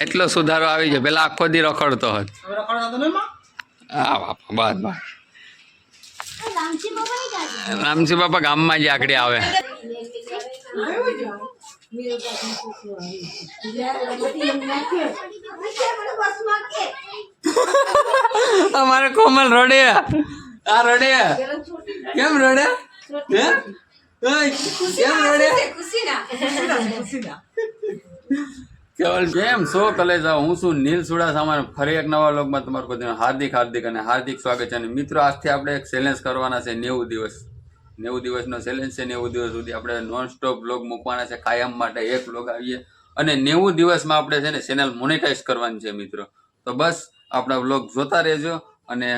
એટલો સુધારો આવી જાય. પેલા આખો દી રખડતો હતો. હા બાપા બસ રામજી બાપા ગામમાં જ આકડી આવે. અમારે કોમલ રડે. આ રડે કેમ રડે? કેમ રડે? કેવલ કેમ સો કલે જાઓ. હું શું નીલ સુડાસ. અમારે ફરી એક નવા લોકમાં તમારું બધાનું હાર્દિક સ્વાગત છે. અને મિત્રો આજથી આપણે એક ચેલેન્જ કરવાના છે. 90 દિવસનો ચેલેન્જ છે. 90 દિવસ સુધી આપણે નોન સ્ટોપ બ્લોગ મૂકવાના છે. કાયમ માટે એક બ્લોગ આવીએ અને 90 દિવસમાં આપણે છે ને ચેનલ મોનેટાઈઝ કરવાની છે મિત્રો. તો બસ આપણા બ્લોગ જોતા રહેજો અને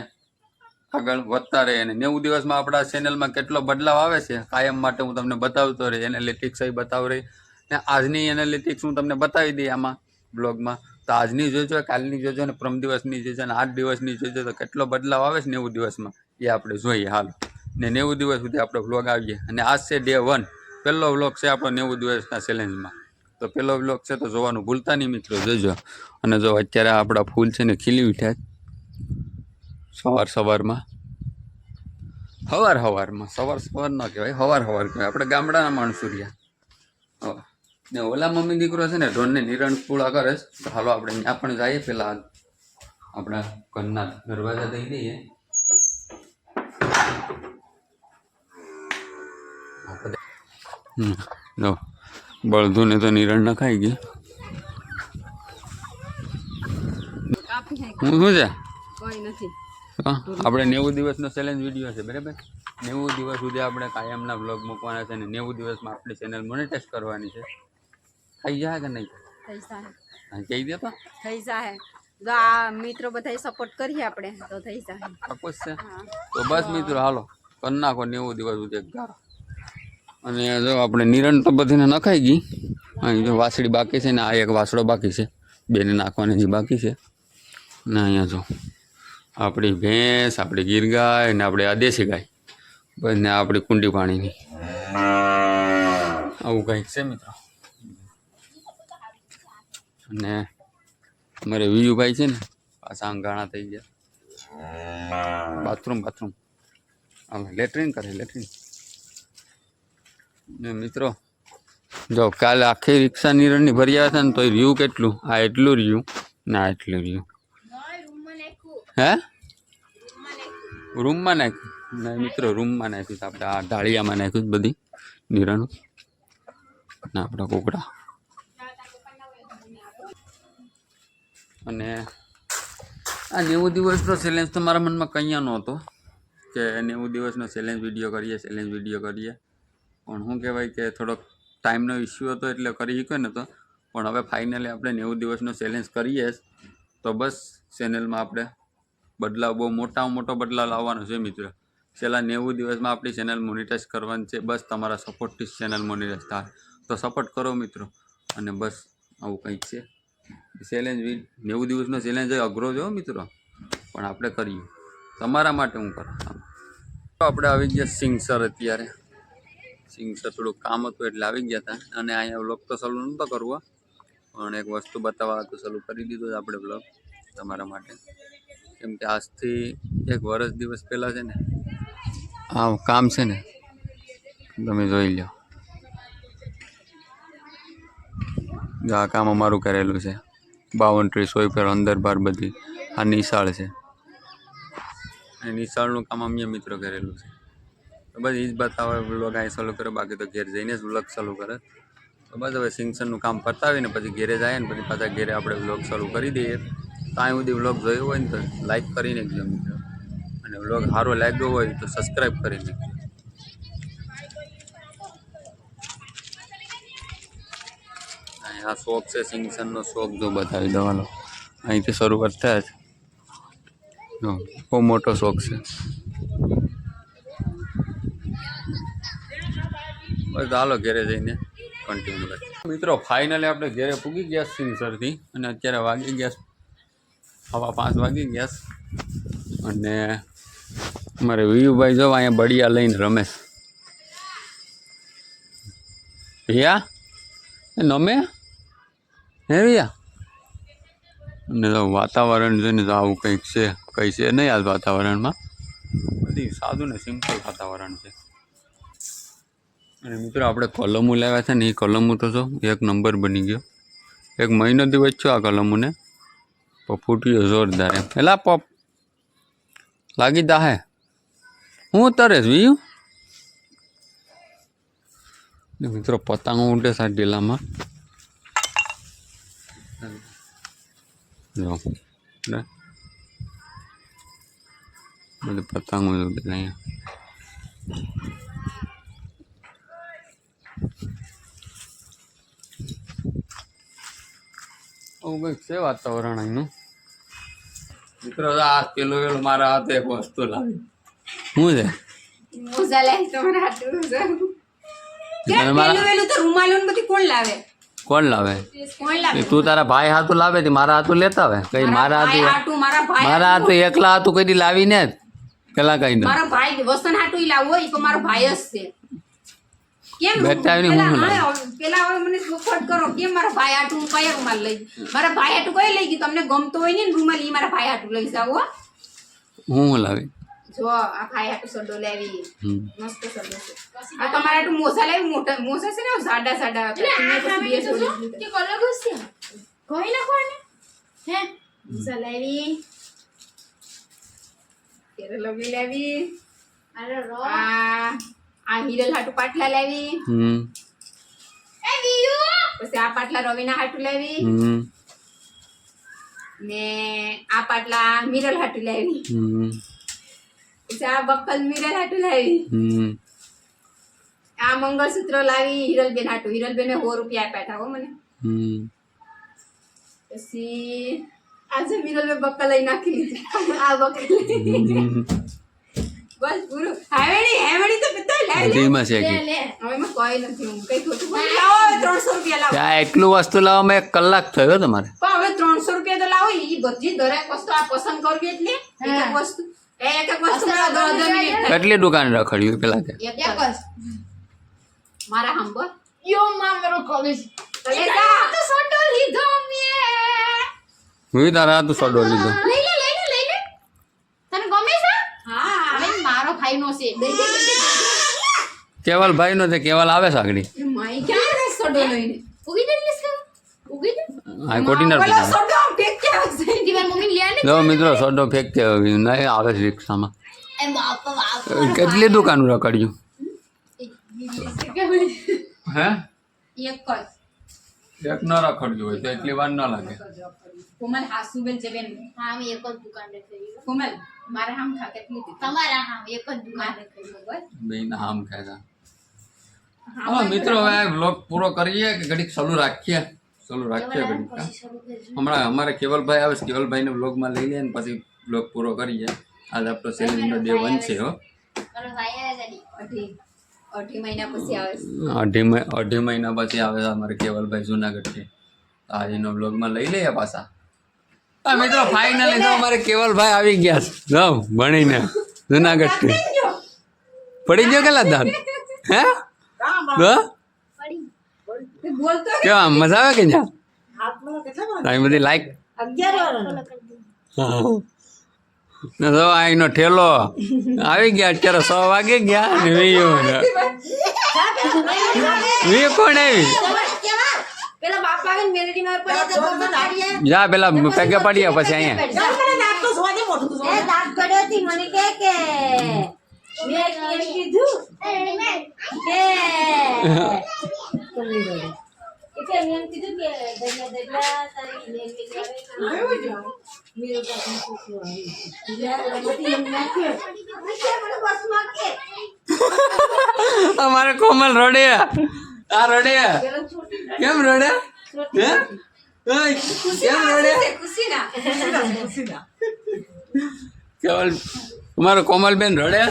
આગળ વધતા રહે. અને 90 દિવસમાં આપણા ચેનલમાં કેટલો બદલાવ આવે છે કાયમ માટે હું તમને બતાવતો રહી. એનાલિટિક્સ બતાવ રહી ને આજની એનાલિટિક્સ હું તમને બતાવી દઈ આમાં બ્લોગમાં. તો આજની જોજો, કાલની જોજો અને પ્રમ દિવસની જોજો અને 8 દિવસની જોજો. તો કેટલો બદલાવ આવે છે 90 દિવસમાં એ આપણે જોઈએ. હાલો ને 90 દિવસ સુધી આપણો બ્લોગ આવીએ. અને આજ છે ડે 1. પહેલો બ્લોગ છે આપણો 90 દિવસના ચેલેન્જમાં. તો પહેલો બ્લોગ છે તો જોવાનું ભૂલતા નહીં મિત્રો, જોજો. અને જો અત્યારે આપણા ફૂલ છે ને ખીલી ઉઠ્યા સવારમાં સવાર ન કહેવાય, સવાર કહેવાય. આપણે ગામડાના માણસો રહ્યા. ને ઓલા મમ્મી દીકરો છે ને ઢોરને નિરણ પૂળા કરે છે. તો હાલો આપણે ત્યાં પણ જઈએ. પેલા આપણા ઘરના દરવાજા દઈ દઈએ. બળદુને તો નિરણ ન ખાઈ ગઈ. હું શું છે આપણે 90 દિવસનો ચેલેન્જ વિડીયો છે બરાબર. 90 દિવસ સુધી આપણે કાયમના બ્લોગ મૂકવાના છે. અને 90 દિવસમાં આપણી ચેનલ મોનેટાઈઝ કરવાની છે. થઈ જાય કે નહીં? કહી દે તો થઈ જાય. જો આ મિત્રો બધા સપોર્ટ કરીએ આપણે તો થઈ જાય. પાકો છે. તો બસ મિત્રો હાલો કરી નાખો 90 દિવસ સુધી એક ગારો. અને જો આપણે નિરણ તો બધીને નખાઈ ગઈ. અહીં જો વાસળી બાકી છે ને આ એક વાસળો બાકી છે. બેને નાખવાની જે બાકી છે ને અહીંયા જો આપણી ભેંસ, આપણી ગીર ગાય ને આપણે આ દેશી ગાય બસ ને આપણી કુંડી પાણીની આવું કંઈક છે મિત્રો. અને અમારે વિયુભાઈ છે ને પાછા અંગાણા થઈ ગયા. બાથરૂમ લેટ્રિન કરે ને મિત્રો. જો કાલે આખી રિક્ષા નિરણની ભરી આવ્યા હતા ને તો એ રહ્યું કેટલું? આ એટલું રહ્યું ના એટલું રહ્યું. હે રૂમમાં નાખ્યું? ના મિત્રો રૂમમાં નાખ્યું. આપણે આ ઢાળિયામાં નાખ્યું બધી નિરણ ને આપણા કુકડા. અને આ 90 દિવસનો ચેલેન્જ તો મારા મનમાં કંઈ નહોતો કે 90 દિવસનો ચેલેન્જ વિડીયો કરીએ. પણ શું કહેવાય કે થોડોક ટાઈમનો ઇસ્યુ હતો એટલે કરી શક્યો ને તો. પણ હવે ફાઇનલી આપણે 90 દિવસનો ચેલેન્જ કરીએ તો બસ ચેનલમાં આપણે બદલાવ બહુ મોટો બદલાવ લાવવાનો છે મિત્રો. છેલ્લા 90 દિવસમાં આપણી ચેનલ મોનિટાઈઝ કરવાની છે. બસ તમારા સપોર્ટથી ચેનલ મોનિટાઈઝ થાય તો સપોર્ટ કરો મિત્રો. અને બસ આવું કંઈક છે ચેલેન્જ. 90 દિવસનો ચેલેન્જ અઘરો છે મિત્રો, પણ આપણે કરીએ તમારા માટે. હું કરું આપણે આવી ગયા સિંગસર. અત્યારે સિંગસર થોડુંક કામ હતું એટલે આવી ગયા હતા. અને અહીંયા બ્લોગ તો ચાલુ નહોતો કરવો પણ એક વસ્તુ બતાવવા તો ચાલુ કરી દીધું આપણે બ્લોગ તમારા માટે. કેમ કે આજથી 1 વર્ષ દિવસ પહેલાં છે ને આ કામ છે ને તમે જોઈ લો. આ કામ અમારું કરેલું છે. બાઉન્ડ્રી સોયફેર અંદર બાર બધી. આ નિશાળ છે. અને નિશાળનું કામ અમે મિત્રો કરેલું છે. તો બસ એ જ બતાવે બ્લોગ અહીં ચાલુ કરે. બાકી તો ઘેર જઈને જ બ્લોગ ચાલુ કરે. તો બસ હવે સિંગસનનું કામ પતાવીને પછી ઘેરે જાય ને પછી પાછા ઘેરે આપણે બ્લોગ ચાલુ કરી દઈએ. કાંઈ સુધી બ્લોગ જોયો હોય ને તો લાઈક કરી નાખજો મિત્રો. અને બ્લોગ સારો લાગ્યો હોય તો સબસ્ક્રાઈબ કરી નાખજો. આ શોખ છે સિંગસનનો શોખ. જો બતાવી દો હાલો. અહીંથી શરૂઆત થાય છે. બહુ મોટો શોખ છે. બસ હાલો ઘેરે જઈને કન્ટિન્યુ કરીએ મિત્રો. ફાઇનલી આપણે ઘેરે પૂગી ગયા સિંગસરથી. અને અત્યારે વાગી ગયા 5:15 વાગી ગયા. અને અમારે વિયુભાઈ જો અહીંયા બળિયા લઈને રમે. ભૈયા એ નમે હે ભૈયા ને તો વાતાવરણ છે ને તો આવું કંઈક છે કંઈ છે નહીં આ વાતાવરણમાં બધી સાદું ને સિમ્પલ વાતાવરણ છે. અને મિત્રો આપણે કલમો લાવ્યા છે ને એ કલમો તો જો એક નંબર બની ગયો. એક મહિનોથી વચ્ચો આ કલમોને ફૂટ્યો જોરદાર એમ એલા પપ લાગી દાહે હું તરે બીજું મિત્રો પતંગો ઉડે છે ઢીલામાં જો બધું પતંગો ઉડે અહીંયા. આવું કંઈક છે વાતાવરણ અહીંનું. મિત્રો આ પેલું મારા હાથે એક વસ્તુ લાવી શું છે મોજા લે તમારા હાટું છે. અને મારા પેલું તો રૂમાલો ને બધી કોણ લાવે? કોણ લાવે કોણ લાવે? તું તારા ભાઈ હાથું લાવે છે મારા હાથું લેતા આવે કઈ મારા ભાઈ હાથું હાટું, મારા ભાઈ મારા હાથું એકલા હાથું કઈ લાવીને જ પેલા કઈ મારો ભાઈ વસન હાટું ઈ લાવો ઈ તો મારો ભાઈ જ છે. કેમ બેટા આવીને હું લાવું? પેલા હવે મને ચોખવટ કરો કેમ મારા ભાઈ હાટું હું કયા રૂમાલ લઈ મારા ભાઈ હાટું કઈ લઈ ગઈ તમને ગમતો હોય ને રૂમાલ ઈ મારા ભાઈ હાટું લઈ જાવ હો. હું લાવી જો આ ભાઈ હાટું સડો લાવી હમ. મસ્ત સડો છે. આ તમારા હાટું મોસા લાવી મોટા મોસા છે ને સાડા સાડા કે કલર ઘસી કોઈ ના કોને હે સલાવી કેરે લગી લાવી અરે રો આ હિરલ હાટું પાટલા લાવી હમ એ વિયુ પછી આ પાટલા રવિના હાટું લાવી હમ ને આ પાટલા મિરલ હાટું લાવી હમ પછી આ બક્કલ મિરલ હાટું લાવી હમ આ મંગળસૂત્ર લાવી હિરલબેન હાટું હિરલબેને 100 રૂપિયા આપ્યા હતા હો મને. હમ પછી આજે મિરલબેન બક્કલ લઈ નાખી લીધી આ બક્કલ બસ પૂરું હેવડી તો બધા લાવી ધીમા છે કે લે હવે એમાં કોઈ નથી હું કઈ ખોટું બોલું. લાવો હવે 300 રૂપિયા લાવો ત્યાં એટલું વસ્તુ લાવવામાં 1 કલાક થયો તમારે પણ હવે 300 રૂપિયા તો લાવો ઈ બધી દરેક વસ્તુ આ પસંદ કરવી એટલે એક એક વસ્તુ એક મારા 10 મિનિટ કેટલી દુકાન રખડ્યું પેલા કે એક એક બસ મારા હંબો યો માં મેરો કોલેજ તો લે જા તો સોટો લીધો મે હું તારા હાથું સડો લીધો લઈ લે તને ગમે છે હા હવે મારો ભાઈ નો છે દઈ દે કેવલ ભાઈ નો છે કેવલ આવે છે આગળ એ માઈ ક્યાં રે સડો લઈને ઉગી દે લીસ ઉગી દે આ કોટીનર બોલો સડો આમ ટેક કે આવશે દી મારી મમ્મી લે આને જો મિત્રો સડો ફેંક કે નહીં આવે છે રિક્ષામાં એ બાપ કેટલી દુકાનો રખડ્યું હે એક જ એક ન રખડ્યું હોય તો એટલી વાર ન લાગે કોમલ હાસુબેન છે બેન હા અમે એક જ દુકાન રાખી કોમલ મારે હમ ખા કેટલી હતી તમારા હા એક જ દુકાન રાખી બસ બેન આમ કહેતા હા મિત્રો હવે બ્લોગ પૂરો કરીએ કે ઘડીક ચાલુ રાખીએ ઘડીક હા? હમણાં અમારે કેવલભાઈ આવે છે કેવલભાઈને બ્લોગમાં લઈ લઈએ ને પછી બ્લોગ પૂરો કરીએ આજ આપણો ચેલેન્જનો ડે 1 છે હો મારો ભાઈ આવે છે અઢી મહિના પછી આવે છે અઢી મહિના પછી આવે છે અમારે કેવલભાઈ જુનાગઢથી આજ એનો બ્લોગમાં લઈ લઈએ પાછા હા મિત્રો ફાઇનલી તો અમારે કેવલભાઈ આવી ગયા છે જાઓ ભણીને જુનાગઢથી પડી ગયો કેટલા દાંત હે બોલતો કેવા મજા આવે કે ત્યાં તારી બધી લાઈક ને તો આ એનો ઠેલો આવી ગયા અત્યારે 100 વાગે ગયા ને વી કોણ આવી પેલા બાપા આવીને મેલેડી માં પડ્યા તો બતાડીએ જા પેલા પેગે પડીએ પછી અહીંયા એ દાંત પડ્યો હતી મને કે મેં એમ કીધું કે કોલી રોડે એટલે મેં એમ કીધું કે દગલા તારી મેલેડી આવે મેરો પાછું પૂછ્યું આવી બધી એમ નાખ્યો મને બસ માં કે અમારે કોમલ રડે આ રડે કેમ રડે હે કેમ રડે ખુશી ના કેવલ અમારો કોમલબેન રડે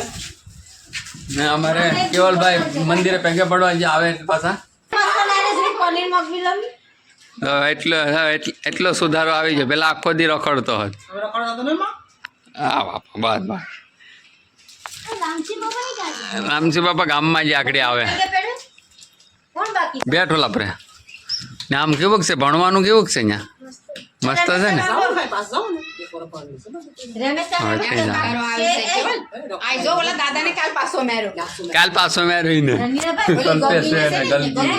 ને અમારે કેવલભાઈ મંદિરે પેગે પડવા જે આવે પાછા પનીર મગની લંબી એટલો સુધારો આવી ગયો પેલા આખો દી રખડતો હતો હા બાપા બસ બસ રામજી બાપા ગામમાં જ આકડી આવે કોણ બાકી બેઠો લાપરે ને આમ કેવું છે ભણવાનું કેવું છે અહીંયા મસ્ત છે ને રમેશ હવે થઈ જાય. તારો આવે છે કેવલ આ જો ઓલા દાદાને કાલ પાછો મેરો કાલ પાછો મેં રહીને રમીલાભાઈ, કલ્પેશ છે ને ગલતી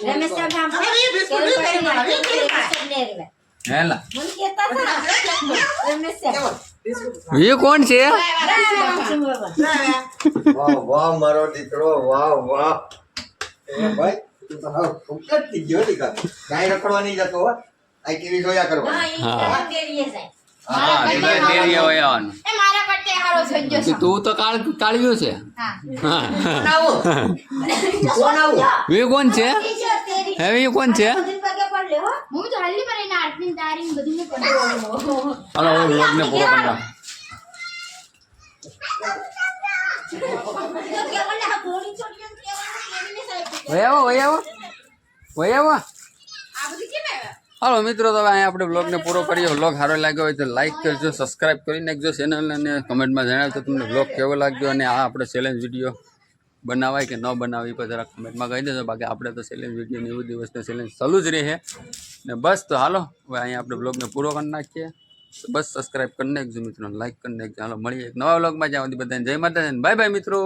રમેશ સાહેબ આમ કેવું કરીને રમેશ સાહેબને રહેલા. હેલા મને કહેતા હતા રમેશ સાહેબ. એ કોણ છે વાહ વાહ મારો દીકરો વાહ વાહ એ ભાઈ તું તો હાવ ફૂંકટ થઈ ગયો દીકરા કાંઈ રખડવા નહીં જતો હો આ ટીવી જોયા કરવા હા, ઈ હા. ડેરીએ જાય. હા એટલે ડેરીએ હોય આવવાનું એ મારા બર્થડે હારો થઈ ગયો છે. તું તો કાળ્યું છે હા હા કોણ આવું એ કોણ છે ઈ જો તેરી. હવે એ કોણ છે બધી પગે પડલે હો. હું તો હલ્દી પર એના આરતી તારી બધું ને કરી હાલો હવે વ્લોગને પૂરો કરી નાખ. તો કેવલ આ ગોળી છોડીને કેવલ કેવીને સાહેબ. વહી આવો વહી આવો વહી આવો આ બધી કેમ આવ્યા હાલો મિત્રો તો હવે અહીંયા આપણે બ્લોગને પૂરો કરીએ બ્લોગ સારો લાગ્યો હોય તો લાઈક કરજો સબસ્ક્રાઇબ કરી નાખજો ચેનલ અને કમેન્ટમાં જણાવજો તમને બ્લોગ કેવો લાગ્યો અને આ આપણે ચેલેન્જ વિડીયો બનાવાય કે ન બનાવાય એ પણ જરા કમેન્ટમાં કહી દેજો બાકી આપણે તો ચેલેન્જ વિડીયો 90 દિવસનો ચેલેન્જ ચાલુ જ રહે ને બસ તો હાલો હવે અહીંયા આપણે બ્લોગને પૂરો કરી નાખીએ બસ સબસ્ક્રાઇબ કરી નાખજો મિત્રો લાઈક કરી નાખજો હાલો મળીએ એક નવા બ્લોગમાં જ્યાં સુધી બધાને જય માતાજી બાય બાય મિત્રો.